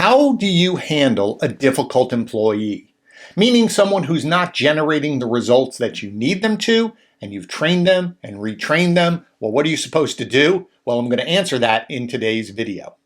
How do you handle a difficult employee? Meaning someone who's not generating the results that you need them to, and you've trained them and retrained them. Well, what are you supposed to do? Well, I'm going to answer that in today's video.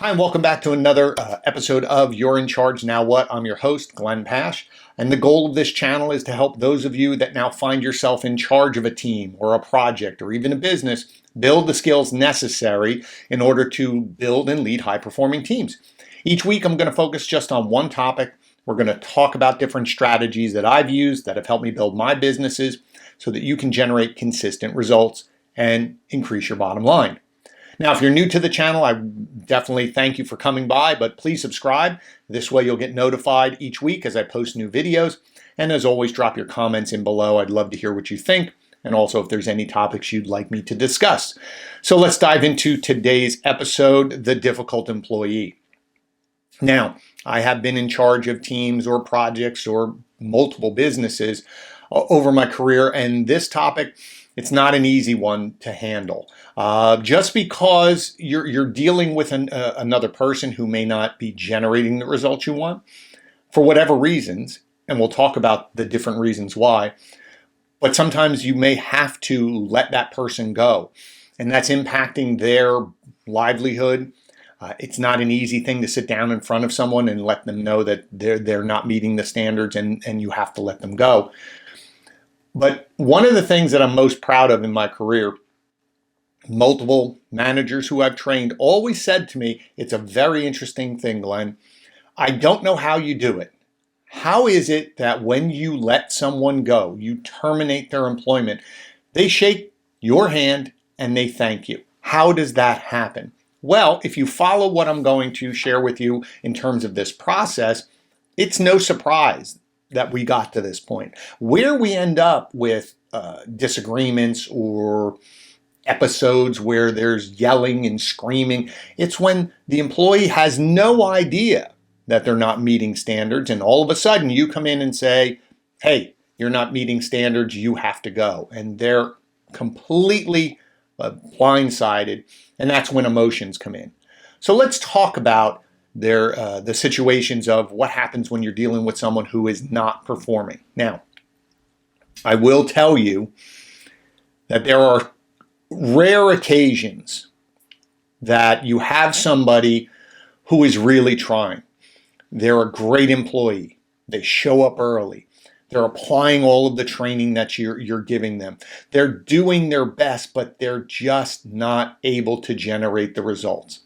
Hi, and welcome back to another episode of You're in Charge Now What? I'm your host, Glenn Pasch, and the goal of this channel is to help those of you that now find yourself in charge of a team or a project or even a business build the skills necessary in order to build and lead high-performing teams. Each week, I'm going to focus just on one topic. We're going to talk about different strategies that I've used that have helped me build my businesses so that you can generate consistent results and increase your bottom line. Now, if you're new to the channel, I definitely thank you for coming by, but please subscribe. This way you'll get notified each week as I post new videos. And as always, drop your comments in below. I'd love to hear what you think. And also if there's any topics you'd like me to discuss. So let's dive into today's episode, The Difficult Employee. Now, I have been in charge of teams or projects or multiple businesses over my career, and this topic, it's not an easy one to handle. Just because you're dealing with another person who may not be generating the results you want, for whatever reasons, and we'll talk about the different reasons why, but sometimes you may have to let that person go, and that's impacting their livelihood. It's not an easy thing to sit down in front of someone and let them know that they're not meeting the standards and you have to let them go. But one of the things that I'm most proud of in my career, multiple managers who I've trained always said to me, it's a very interesting thing, Glenn. I don't know how you do it. How is it that when you let someone go, you terminate their employment, they shake your hand and they thank you? How does that happen? Well, if you follow what I'm going to share with you in terms of this process, it's no surprise that we got to this point. Where we end up with disagreements or episodes where there's yelling and screaming, it's when the employee has no idea that they're not meeting standards, and all of a sudden you come in and say, hey, you're not meeting standards, you have to go. And they're completely blindsided, and that's when emotions come in. So let's talk about the situations of what happens when you're dealing with someone who is not performing. Now, I will tell you that there are rare occasions that you have somebody who is really trying. They're a great employee. They show up early. They're applying all of the training that you're giving them. They're doing their best, but they're just not able to generate the results.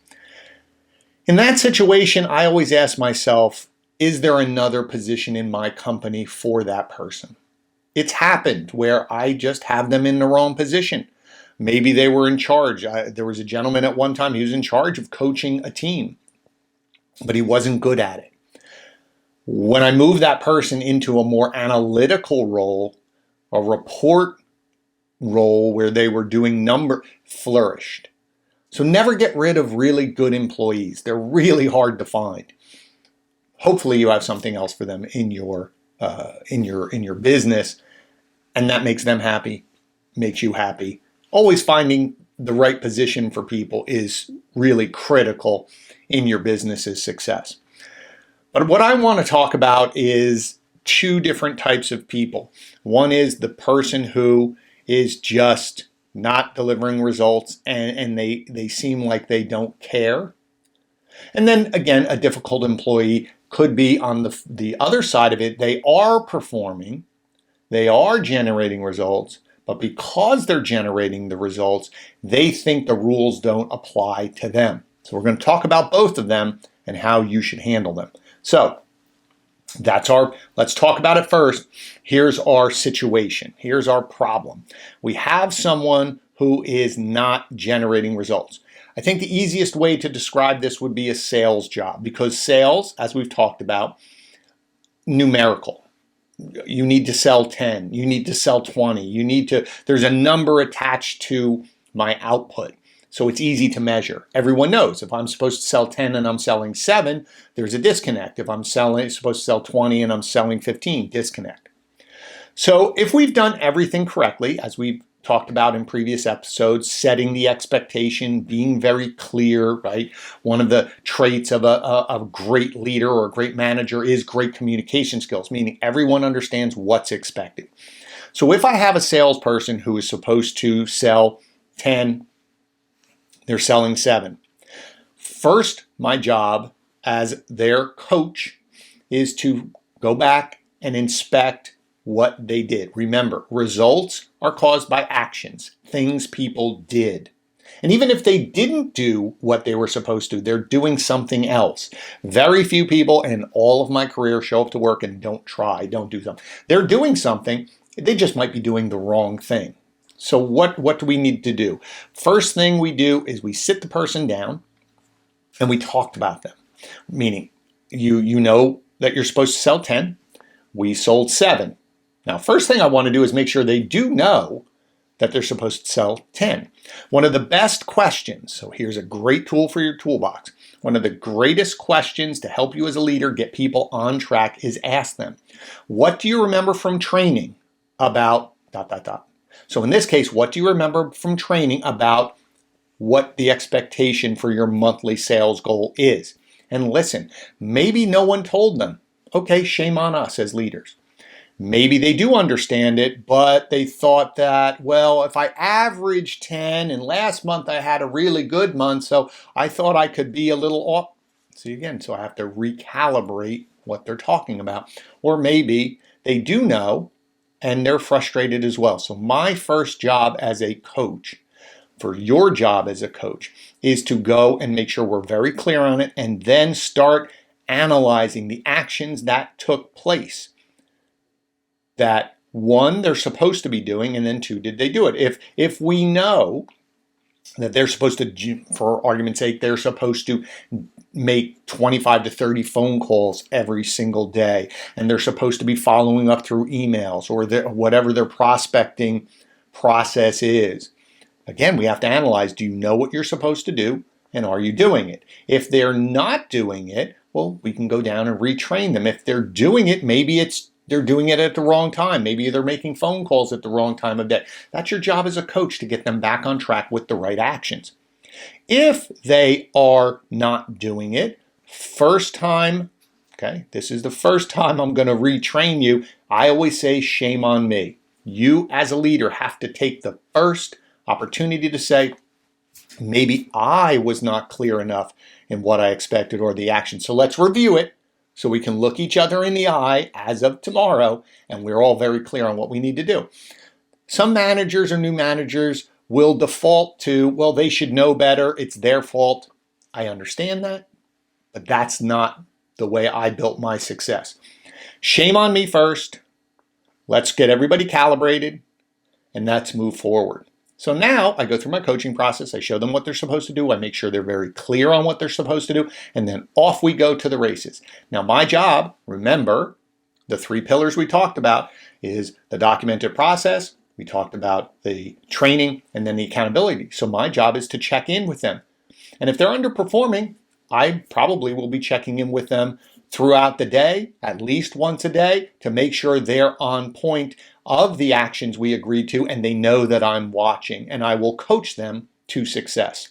In that situation, I always ask myself, is there another position in my company for that person? It's happened where I just have them in the wrong position. Maybe they were in charge. There was a gentleman at one time, he was in charge of coaching a team, but he wasn't good at it. When I moved that person into a more analytical role, a report role where they were doing flourished. So never get rid of really good employees. They're really hard to find. Hopefully you have something else for them in your business, and that makes them happy, makes you happy. Always finding the right position for people is really critical in your business's success. But what I want to talk about is two different types of people. One is the person who is just not delivering results and they seem like they don't care. And then again, a difficult employee could be on the other side of it. They are performing, they are generating results, but because they're generating the results, they think the rules don't apply to them. So we're going to talk about both of them and how you should handle them. So let's talk about it first. Here's our situation. Here's our problem. We have someone who is not generating results. I think the easiest way to describe this would be a sales job, because sales, as we've talked about, numerical. You need to sell 10, you need to sell 20, there's a number attached to my output. So it's easy to measure. Everyone knows if I'm supposed to sell 10 and I'm selling 7, there's a disconnect. If I'm supposed to sell 20 and I'm selling 15, disconnect. So if we've done everything correctly, as we've talked about in previous episodes, setting the expectation, being very clear, right? One of the traits of a great leader or a great manager is great communication skills, meaning everyone understands what's expected. So if I have a salesperson who is supposed to sell 10, they're selling 7. First, my job as their coach is to go back and inspect what they did. Remember, results are caused by actions, things people did. And even if they didn't do what they were supposed to, they're doing something else. Very few people in all of my career show up to work and don't do something. They're doing something, they just might be doing the wrong thing. So what do we need to do? First thing we do is we sit the person down and we talked about them. Meaning, you know that you're supposed to sell 10. We sold 7. Now, first thing I want to do is make sure they do know that they're supposed to sell 10. One of the best questions, so here's a great tool for your toolbox. One of the greatest questions to help you as a leader get people on track is ask them, what do you remember from training about ... So in this case, what do you remember from training about what the expectation for your monthly sales goal is? And listen, maybe no one told them. Okay, shame on us as leaders. Maybe they do understand it, but they thought that, well, if I average 10 and last month I had a really good month, so I thought I could be a little off. See again, so I have to recalibrate what they're talking about. Or maybe they do know and they're frustrated as well. So my first job as a coach, for your job as a coach, is to go and make sure we're very clear on it and then start analyzing the actions that took place. That 1, they're supposed to be doing, and then 2, did they do it? If we know that they're supposed to, for argument's sake, they're supposed to make 25 to 30 phone calls every single day, and they're supposed to be following up through emails or whatever their prospecting process is. Again, we have to analyze, do you know what you're supposed to do, and are you doing it? If they're not doing it, well, we can go down and retrain them. If they're doing it, maybe they're doing it at the wrong time. Maybe they're making phone calls at the wrong time of day. That's your job as a coach, to get them back on track with the right actions. If they are not doing it, first time, okay, this is the first time I'm going to retrain you. I always say, shame on me. You as a leader have to take the first opportunity to say, maybe I was not clear enough in what I expected or the action. So let's review it so we can look each other in the eye as of tomorrow and we're all very clear on what we need to do. Some managers or new managers will default to, well, they should know better. It's their fault. I understand that, but that's not the way I built my success. Shame on me first. Let's get everybody calibrated and let's move forward. So now I go through my coaching process. I show them what they're supposed to do. I make sure they're very clear on what they're supposed to do. And then off we go to the races. Now my job, remember, the 3 pillars we talked about is the documented process. We talked about the training and then the accountability. So my job is to check in with them. And if they're underperforming, I probably will be checking in with them throughout the day, at least once a day, to make sure they're on point of the actions we agreed to and they know that I'm watching, and I will coach them to success.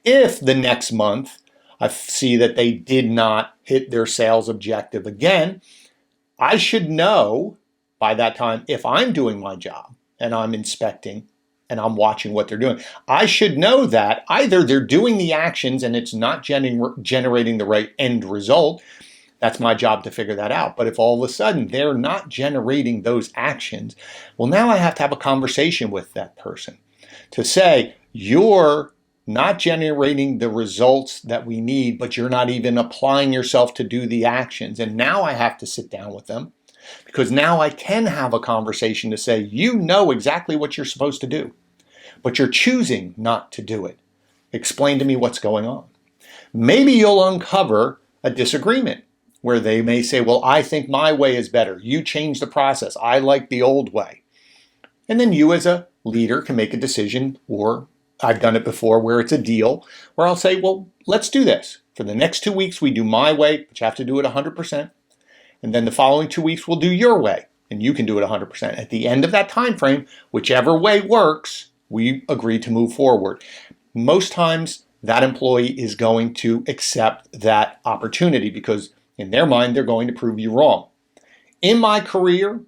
If the next month I see that they did not hit their sales objective again, I should know by that time, if I'm doing my job and I'm inspecting and I'm watching what they're doing, I should know that either they're doing the actions and it's not generating the right end result. That's my job to figure that out. But if all of a sudden they're not generating those actions, well, now I have to have a conversation with that person to say, you're not generating the results that we need, but you're not even applying yourself to do the actions. And now I have to sit down with them, because now I can have a conversation to say, you know exactly what you're supposed to do, but you're choosing not to do it. Explain to me what's going on. Maybe you'll uncover a disagreement where they may say, well, I think my way is better. You change the process. I like the old way. And then you as a leader can make a decision or I've done it before where it's a deal where I'll say, well, let's do this. For the next 2 weeks, we do my way, but you have to do it 100%. And then the following 2 weeks, we'll do your way, and you can do it 100%. At the end of that time frame, whichever way works, we agree to move forward. Most times, that employee is going to accept that opportunity because in their mind, they're going to prove you wrong. In my career,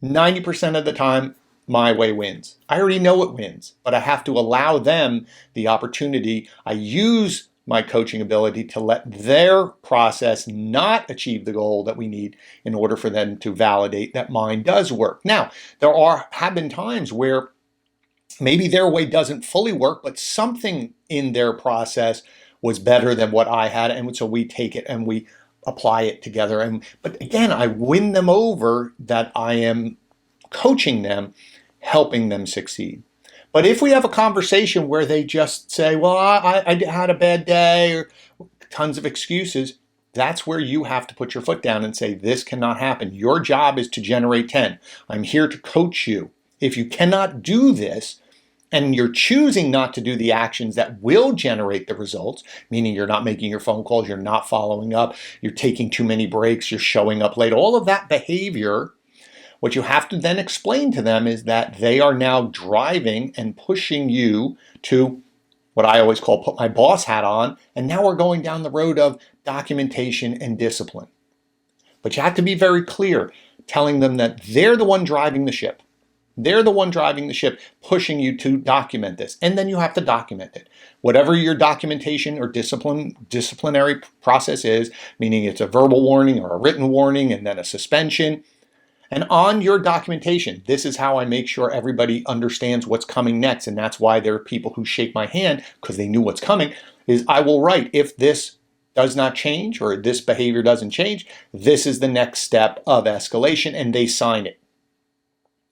90% of the time, my way wins. I already know it wins, but I have to allow them the opportunity. I use my coaching ability to let their process not achieve the goal that we need in order for them to validate that mine does work. Now, have been times where maybe their way doesn't fully work, but something in their process was better than what I had, and so we take it and we apply it together. But again, I win them over that I am coaching them, helping them succeed. But if we have a conversation where they just say, well, I had a bad day, or tons of excuses, that's where you have to put your foot down and say, this cannot happen. Your job is to generate 10. I'm here to coach you. If you cannot do this, and you're choosing not to do the actions that will generate the results, meaning you're not making your phone calls, you're not following up, you're taking too many breaks, you're showing up late, all of that behavior, what you have to then explain to them is that they are now driving and pushing you to what I always call put my boss hat on, and now we're going down the road of documentation and discipline. But you have to be very clear, telling them that they're the one driving the ship. They're the one driving the ship, pushing you to document this, and then you have to document it. Whatever your documentation or disciplinary process is, meaning it's a verbal warning or a written warning and then a suspension, and on your documentation, this is how I make sure everybody understands what's coming next. And that's why there are people who shake my hand because they knew what's coming, is I will write, if this does not change or this behavior doesn't change, this is the next step of escalation, and they sign it.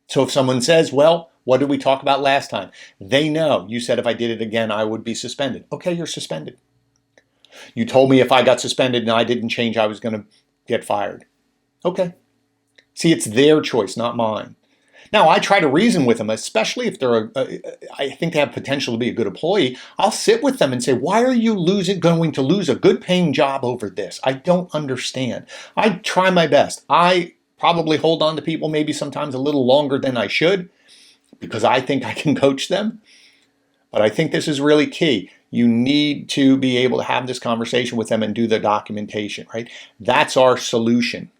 So if someone says, well, what did we talk about last time? They know. You said if I did it again, I would be suspended. Okay, you're suspended. You told me if I got suspended and I didn't change, I was going to get fired. Okay. See, it's their choice, not mine. Now, I try to reason with them, especially if I think they have potential to be a good employee. I'll sit with them and say, why are you going to lose a good paying job over this? I don't understand. I try my best. I probably hold on to people maybe sometimes a little longer than I should because I think I can coach them. But I think this is really key. You need to be able to have this conversation with them and do the documentation, right? That's our solution,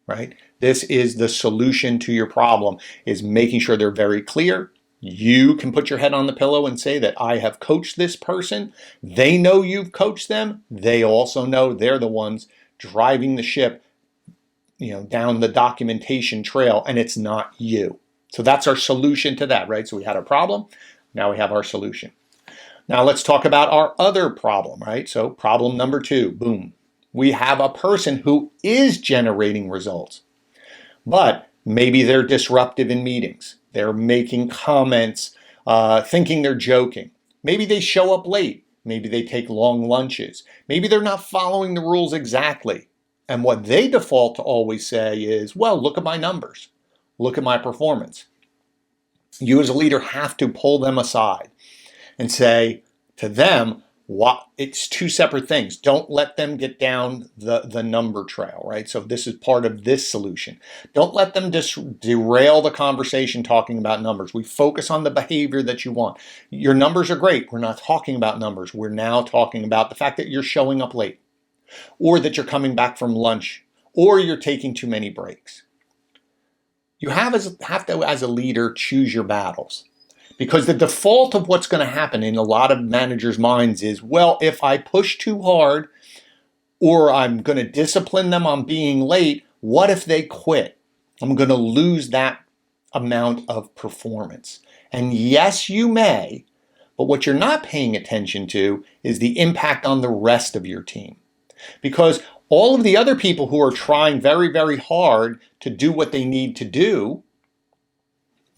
right? This is the solution to your problem, is making sure they're very clear. You can put your head on the pillow and say that I have coached this person. They know you've coached them. They also know they're the ones driving the ship, down the documentation trail, and it's not you. So that's our solution to that, right? So we had a problem. Now we have our solution. Now let's talk about our other problem, right? So problem number 2, boom. We have a person who is generating results, but maybe they're disruptive in meetings. They're making comments, thinking they're joking. Maybe they show up late. Maybe they take long lunches. Maybe they're not following the rules exactly. And what they default to always say is, well, look at my numbers. Look at my performance. You as a leader have to pull them aside and say to them, it's two separate things. Don't let them get down the number trail, right? So this is part of this solution. Don't let them derail the conversation talking about numbers. We focus on the behavior that you want. Your numbers are great. We're not talking about numbers. We're now talking about the fact that you're showing up late, or that you're coming back from lunch, or you're taking too many breaks. You have to, as a leader, choose your battles. Because the default of what's going to happen in a lot of managers' minds is, well, if I push too hard or I'm going to discipline them on being late, what if they quit? I'm going to lose that amount of performance. And yes, you may, but what you're not paying attention to is the impact on the rest of your team. Because all of the other people who are trying very, very hard to do what they need to do,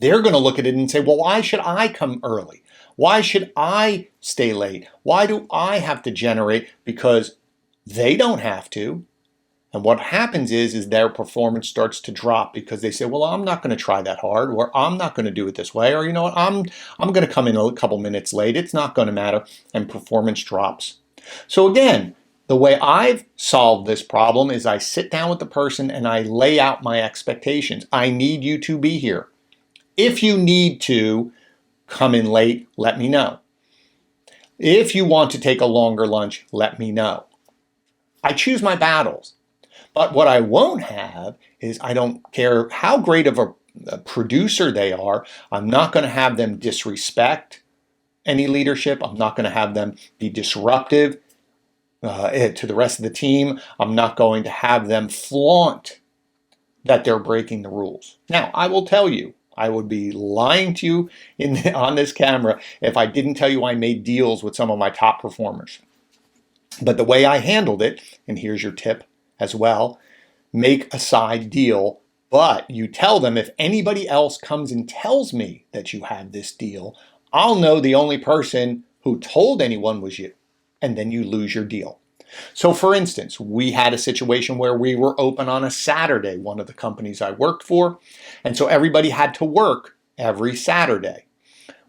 they're going to look at it and say, well, why should I come early? Why should I stay late? Why do I have to generate? Because they don't have to. And what happens is their performance starts to drop because they say, well, I'm not going to try that hard, or I'm not going to do it this way, or you know what, I'm going to come in a couple minutes late. It's not going to matter, and performance drops. So again, the way I've solved this problem is I sit down with the person and I lay out my expectations. I need you to be here. If you need to come in late, let me know. If you want to take a longer lunch, let me know. I choose my battles. But what I won't have is, I don't care how great of a producer they are, I'm not going to have them disrespect any leadership. I'm not going to have them be disruptive to the rest of the team. I'm not going to have them flaunt that they're breaking the rules. Now, I will tell you, I would be lying to you on this camera if I didn't tell you I made deals with some of my top performers. But the way I handled it, and here's your tip as well, make a side deal, but you tell them, if anybody else comes and tells me that you have this deal, I'll know the only person who told anyone was you, and then you lose your deal. So for instance, we had a situation where we were open on a Saturday, one of the companies I worked for, and so everybody had to work every Saturday.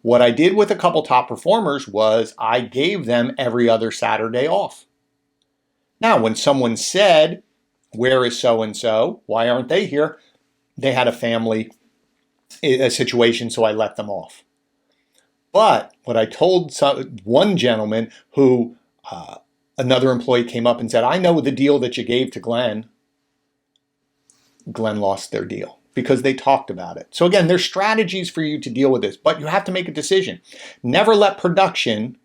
What I did with a couple top performers was I gave them every other Saturday off. Now, when someone said, where is so-and-so? Why aren't they here? They had a family situation, so I let them off. But what I told one gentleman who another employee came up and said, I know the deal that you gave to Glenn. Glenn lost their deal because they talked about it. So again, there's strategies for you to deal with this, but you have to make a decision. Never let production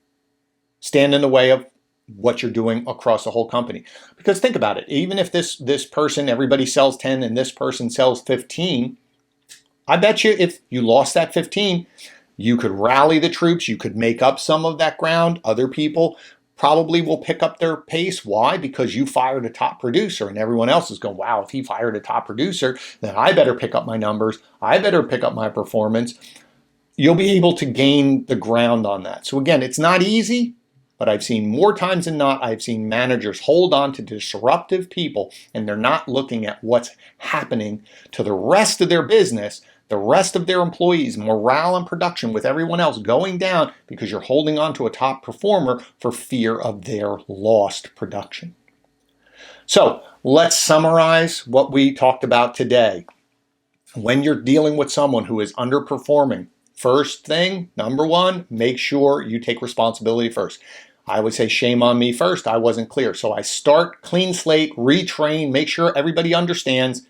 stand in the way of what you're doing across the whole company. Because think about it, even if this person, everybody sells 10 and this person sells 15, I bet you if you lost that 15, you could rally the troops, you could make up some of that ground. Other people probably will pick up their pace. Why? Because you fired a top producer, and everyone else is going, wow, if he fired a top producer, then I better pick up my numbers. I better pick up my performance. You'll be able to gain the ground on that. So again, it's not easy, but I've seen more times than not, I've seen managers hold on to disruptive people, and they're not looking at what's happening to the rest of their business, the rest of their employees, morale and production with everyone else going down because you're holding on to a top performer for fear of their lost production. So let's summarize what we talked about today. When you're dealing with someone who is underperforming, first thing, number one, make sure you take responsibility first. I would say shame on me first. I wasn't clear. So I start clean slate, retrain, make sure everybody understands,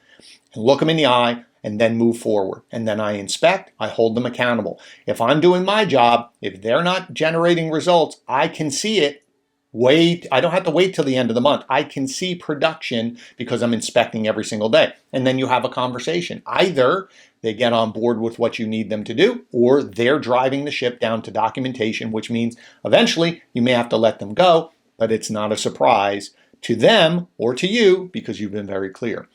and look them in the eye, and then move forward. And then I inspect, I hold them accountable. If I'm doing my job, if they're not generating results, I can see it. I don't have to wait till the end of the month. I can see production because I'm inspecting every single day. And then you have a conversation. Either they get on board with what you need them to do, or they're driving the ship down to documentation, which means eventually you may have to let them go, but it's not a surprise to them or to you because you've been very clear.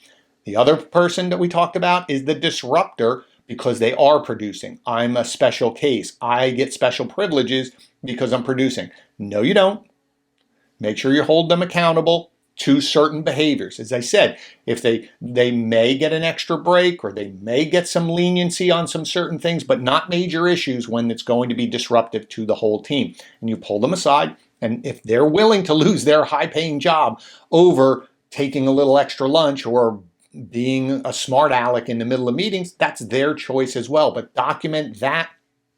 The other person that we talked about is the disruptor because they are producing. I'm a special case. I get special privileges because I'm producing. No, you don't. Make sure you hold them accountable to certain behaviors. As I said, if they may get an extra break or they may get some leniency on some certain things, but not major issues when it's going to be disruptive to the whole team. And you pull them aside, and if they're willing to lose their high-paying job over taking a little extra lunch or being a smart aleck in the middle of meetings, that's their choice as well. But document that,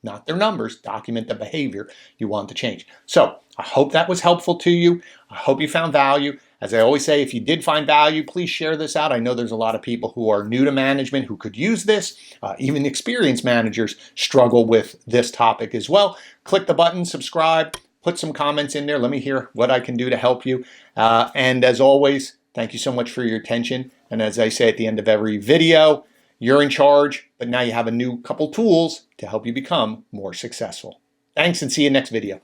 not their numbers, document the behavior you want to change. So I hope that was helpful to you. I hope you found value. As I always say, if you did find value, please share this out. I know there's a lot of people who are new to management who could use this. Even experienced managers struggle with this topic as well. Click the button, subscribe, put some comments in there. Let me hear what I can do to help you. And as always, thank you so much for your attention. And as I say at the end of every video, you're in charge, but now you have a new couple tools to help you become more successful. Thanks, and see you next video.